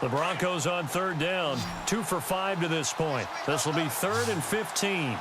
The Broncos on third down. 2 for 5 to this point. This will be 3rd and 15.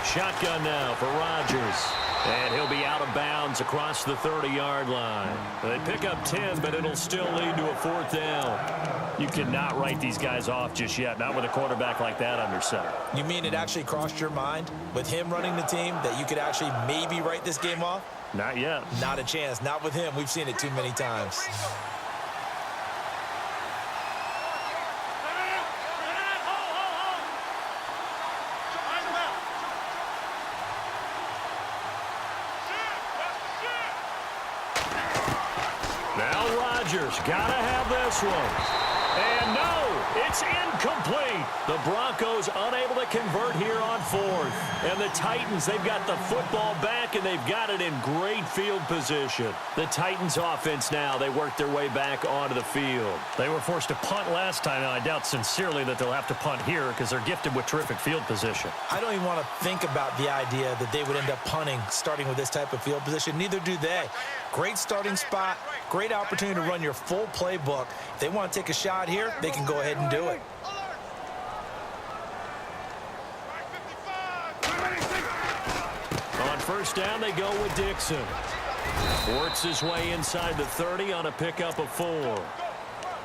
Shotgun now for Rodgers. And he'll be out of bounds across the 30-yard line. They pick up 10, but it'll still lead to a 4th down. You cannot write these guys off just yet, not with a quarterback like that under center. You mean it actually crossed your mind with him running the team that you could actually maybe write this game off? Not yet. Not a chance. Not with him. We've seen it too many times. Now Rodgers gotta have this one. And no, it's incomplete. The Broncos unable to convert here on 4th. And the Titans, they've got the football back, and they've got it in great field position. The Titans offense now, they work their way back onto the field. They were forced to punt last time, and I doubt sincerely that they'll have to punt here because they're gifted with terrific field position. I don't even want to think about the idea that they would end up punting starting with this type of field position. Neither do they. Great starting spot, great opportunity to run your full playbook. If they want to take a shot here, they can go ahead and do it. On first down, they go with Dixon. Works his way inside the 30 on a pickup of 4.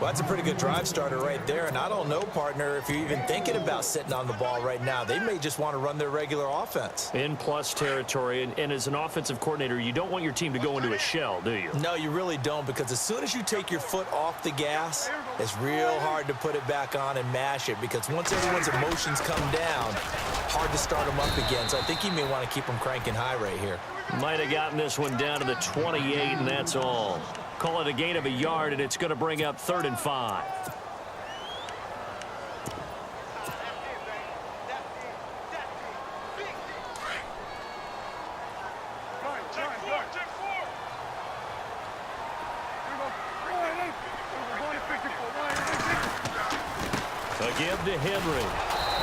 Well, that's a pretty good drive starter right there, and I don't know, partner, if you're even thinking about sitting on the ball right now. They may just want to run their regular offense. In plus territory, and as an offensive coordinator, you don't want your team to go into a shell, do you? No, you really don't, because as soon as you take your foot off the gas, it's real hard to put it back on and mash it, because once everyone's emotions come down, hard to start them up again. So I think you may want to keep them cranking high right here. Might have gotten this one down to the 28, and that's all. Call it a gain of a yard, and it's going to bring up 3rd and 5. A give to Henry.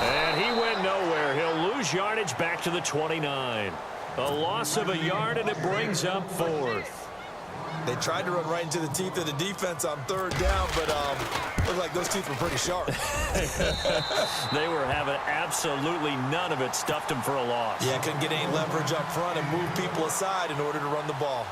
And he went nowhere. He'll lose yardage back to the 29. A loss of a yard, and it brings up 4th. They tried to run right into the teeth of the defense on 3rd down, but looked like those teeth were pretty sharp. They were having absolutely none of it. Stuffed them for a loss. Yeah, couldn't get any leverage up front and move people aside in order to run the ball.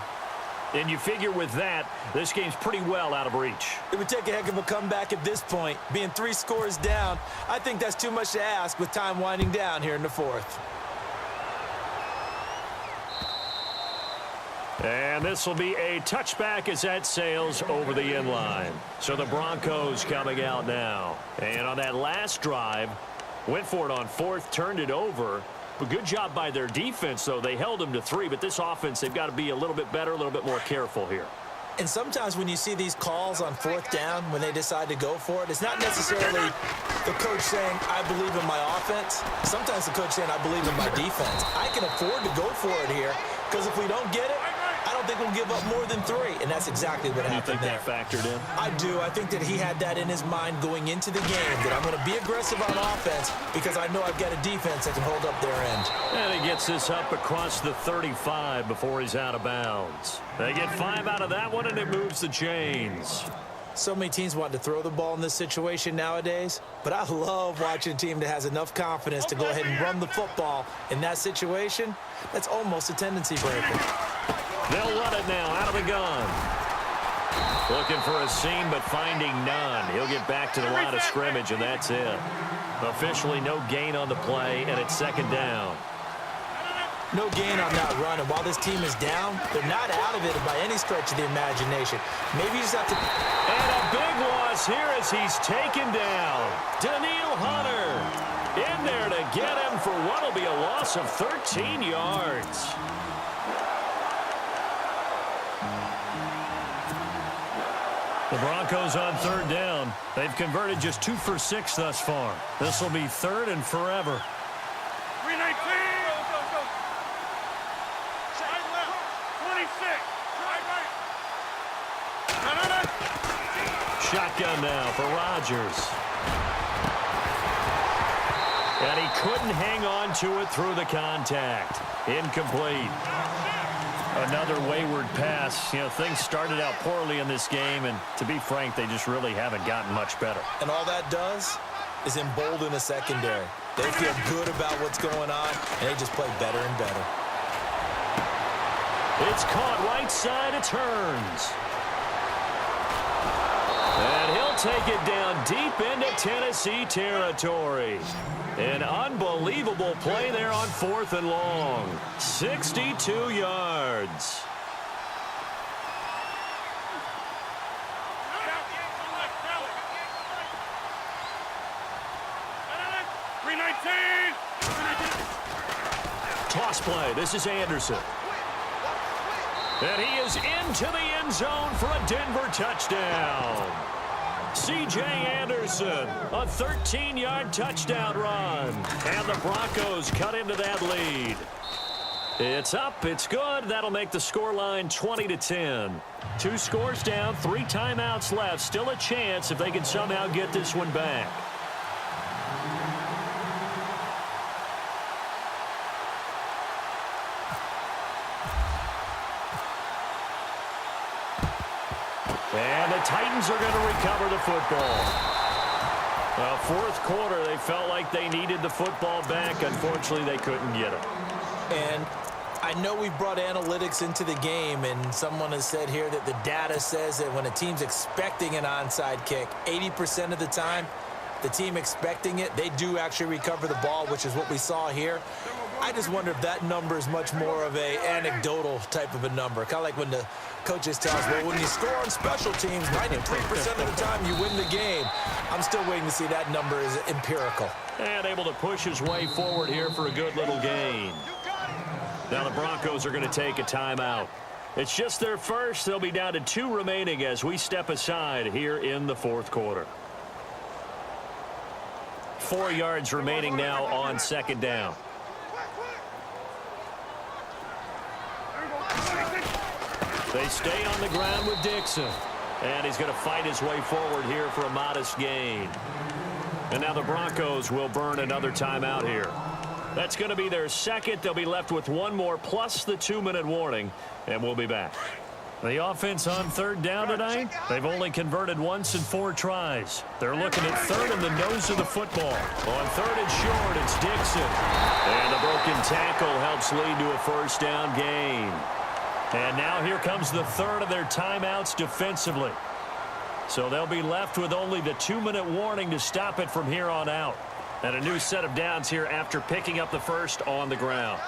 And you figure with that, this game's pretty well out of reach. It would take a heck of a comeback at this point. Being 3 scores down, I think that's too much to ask with time winding down here in the 4th. And this will be a touchback as that sails over the end line. So the Broncos coming out now. And on that last drive, went for it on 4th, turned it over. A good job by their defense, though. They held them to 3, but this offense, they've got to be a little bit better, a little bit more careful here. And sometimes when you see these calls on 4th down, when they decide to go for it, it's not necessarily the coach saying, I believe in my offense. Sometimes the coach saying, I believe in my defense. I can afford to go for it here, because if we don't get it, I don't think we'll give up more than 3, and that's exactly what happened there. You think that factored in? I do. I think that he had that in his mind going into the game, that I'm going to be aggressive on offense because I know I've got a defense that can hold up their end. And he gets this up across the 35 before he's out of bounds. They get 5 out of that one, and it moves the chains. So many teams want to throw the ball in this situation nowadays, but I love watching a team that has enough confidence to go ahead and run the football in that situation. That's almost a tendency breaker. They'll run it now out of the gun. Looking for a seam, but finding none. He'll get back to the line of scrimmage, and that's it. Officially no gain on the play, and it's 2nd down. No gain on that run, and while this team is down, they're not out of it by any stretch of the imagination. Maybe you just have to... And a big loss here as he's taken down. Daniil Hunter in there to get him for what will be a loss of 13 yards. The Broncos on 3rd down. They've converted just 2 for 6 thus far. This will be 3rd and forever. 319. Go, go. Side left. 26. Right. No. Shotgun now for Rodgers. And he couldn't hang on to it through the contact. Incomplete. Another wayward pass. You know, things started out poorly in this game, and to be frank, they just really haven't gotten much better. And all that does is embolden the secondary. They feel good about what's going on, and they just play better and better. It's caught right side. It turns. And he'll take it down deep into Tennessee territory. An unbelievable play there on 4th and long. 62 yards. Toss play. This is Anderson. And he is into the end zone for a Denver touchdown. C.J. Anderson, a 13-yard touchdown run. And the Broncos cut into that lead. It's up. It's good. That'll make the scoreline 20-10. 2 scores down, 3 timeouts left. Still a chance if they can somehow get this one back. And the Titans are going to recover the football. Well, 4th quarter, they felt like they needed the football back. Unfortunately, they couldn't get it. And I know we've brought analytics into the game, and someone has said here that the data says that when a team's expecting an onside kick, 80% of the time, the team expecting it, they do actually recover the ball, which is what we saw here. I just wonder if that number is much more of a anecdotal type of a number. Kind of like when the coaches tell us, well, when you score on special teams, 93% of the time you win the game. I'm still waiting to see that number is empirical. And able to push his way forward here for a good little gain. Now the Broncos are going to take a timeout. It's just their first. They'll be down to 2 remaining as we step aside here in the 4th quarter. 4 yards remaining now on 2nd down. They stay on the ground with Dixon. And he's going to fight his way forward here for a modest gain. And now the Broncos will burn another timeout here. That's going to be their second. They'll be left with 1 more plus the 2-minute warning. And we'll be back. The offense on 3rd down tonight, they've only converted once in 4 tries. They're looking at 3rd in the nose of the football. On 3rd and short, it's Dixon. And a broken tackle helps lead to a 1st down gain. And now here comes the 3rd of their timeouts defensively. So they'll be left with only the 2-minute warning to stop it from here on out. And a new set of downs here after picking up the 1st on the ground.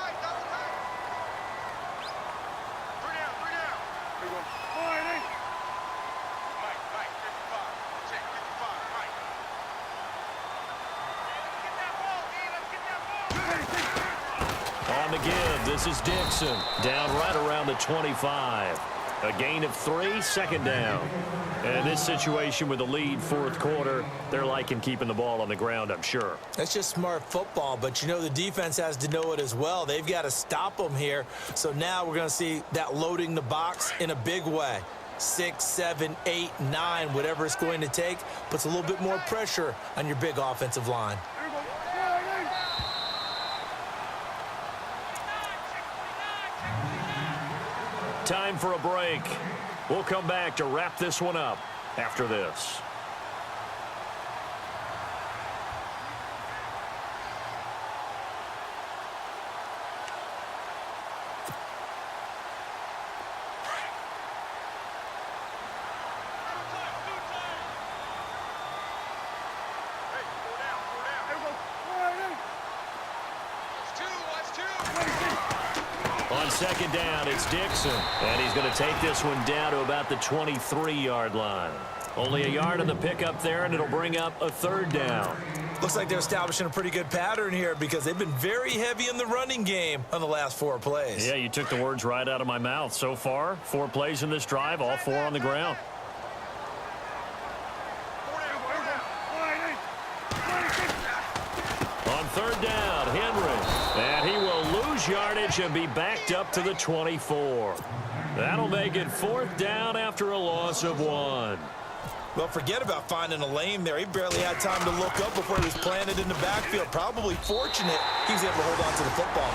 On the give, this is Dixon. Down right around the 25. A gain of 3, 2nd down. And this situation with the lead 4th quarter, they're liking keeping the ball on the ground, I'm sure. That's just smart football, but you know the defense has to know it as well. They've got to stop them here. So now we're going to see that loading the box in a big way. 6, 7, 8, 9, whatever it's going to take, puts a little bit more pressure on your big offensive line. Time for a break. We'll come back to wrap this one up after this. On 2nd down, it's Dixon. And he's going to take this one down to about the 23-yard line. Only a yard on the pickup there, and it'll bring up a 3rd down. Looks like they're establishing a pretty good pattern here because they've been very heavy in the running game on the last 4 plays. Yeah, you took the words right out of my mouth. So far, 4 plays in this drive, all 4 on the ground. On 3rd down, Henry. And he will lose yardage and be backed up to the 24. That'll make it 4th down after a loss of 1. Well, forget about finding a lane there. He barely had time to look up before he was planted in the backfield. Probably fortunate he was able to hold on to the football.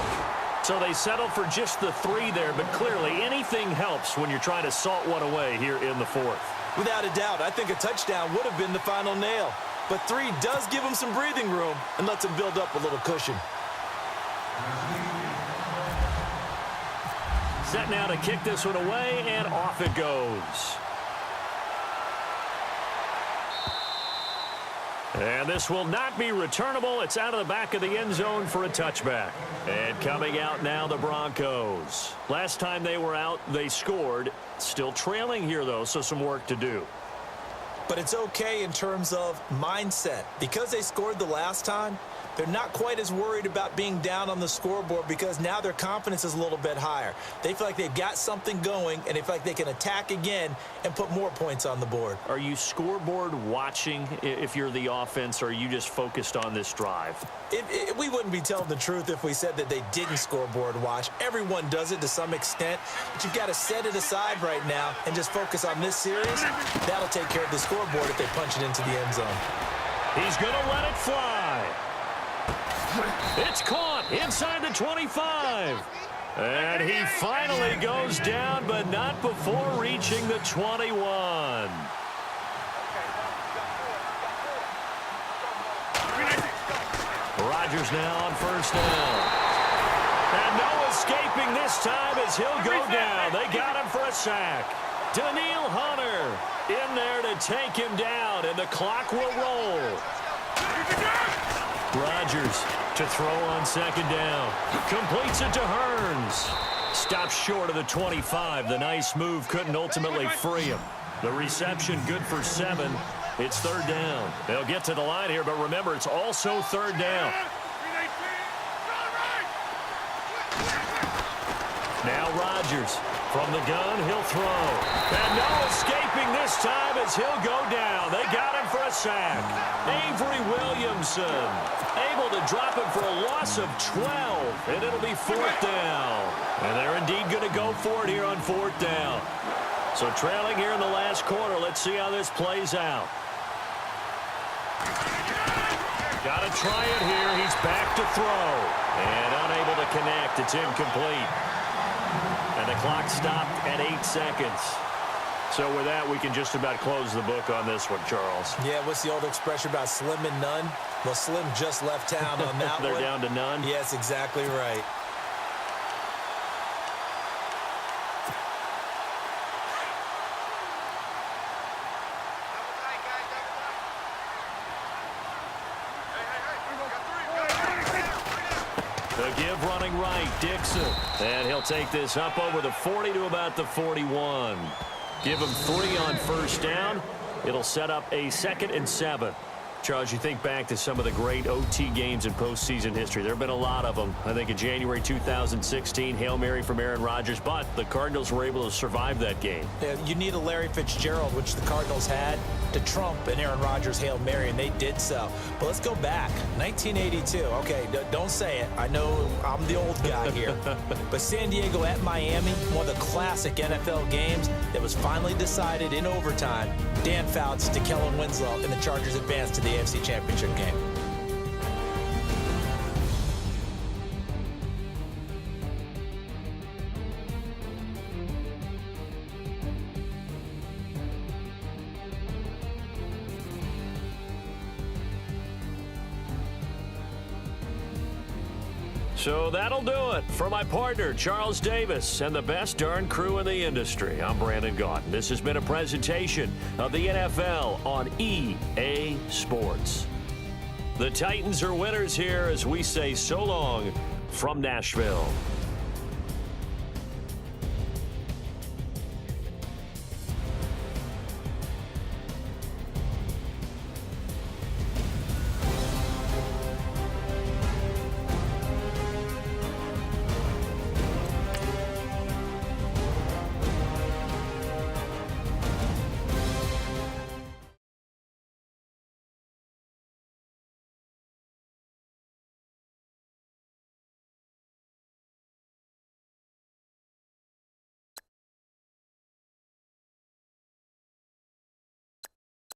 So they settled for just the 3 there, but clearly anything helps when you're trying to salt one away here in the 4th. Without a doubt, I think a touchdown would have been the final nail. But 3 does give him some breathing room and lets him build up a little cushion. Set now to kick this one away, and off it goes. And this will not be returnable. It's out of the back of the end zone for a touchback. And coming out now, the Broncos. Last time they were out, they scored. Still trailing here, though, so some work to do. But it's okay in terms of mindset. Because they scored the last time, they're not quite as worried about being down on the scoreboard because now their confidence is a little bit higher. They feel like they've got something going, and they feel like they can attack again and put more points on the board. Are you scoreboard watching if you're the offense, or are you just focused on this drive? We wouldn't be telling the truth if we said that they didn't scoreboard watch. Everyone does it to some extent, but you've got to set it aside right now and just focus on this series. That'll take care of the scoreboard if they punch it into the end zone. He's going to let it fly. It's caught inside the 25. And he finally goes down, but not before reaching the 21. Rodgers now on first down. And no escaping this time as he'll go down. They got him for a sack. Daniil Hunter in there to take him down, and the clock will roll. Rodgers to throw on second down. Completes it to Hearns. Stops short of the 25. The nice move couldn't ultimately free him. The reception good for 7. It's third down. They'll get to the line here, but remember, it's also third down. Now Rodgers from the gun, he'll throw. And no escaping this time as he'll go down. They got him for a sack. Avery Williamson able to drop him for a loss of 12, and it'll be fourth down. And they're indeed going to go for it here on fourth down. So trailing here in the last quarter, let's see how this plays out. Got to try it here. He's back to throw. And unable to connect. It's incomplete. And the clock stopped at 8 seconds. So with that, we can just about close the book on this one, Charles. Yeah, what's the old expression about slim and none? Well, Slim just left town on that They're one. down to none? Yes, exactly right. The give running right, Dixon. And he'll take this up over the 40 to about the 41. Give him 3 on first down. It'll set up a 2nd and 7. Charles, you think back to some of the great OT games in postseason history. There have been a lot of them. I think in January 2016, Hail Mary from Aaron Rodgers, but the Cardinals were able to survive that game. Yeah, you need a Larry Fitzgerald, which the Cardinals had, to trump an Aaron Rodgers Hail Mary, and they did so. But let's go back. 1982. Okay, don't say it. I know I'm the old guy here. But San Diego at Miami, one of the classic NFL games that was finally decided in overtime. Dan Fouts to Kellen Winslow, and the Chargers advanced to the AFC Championship game. So that'll do it for my partner, Charles Davis, and the best darn crew in the industry. I'm Brandon Gaudin. This has been a presentation of the NFL on EA Sports. The Titans are winners here as we say so long from Nashville.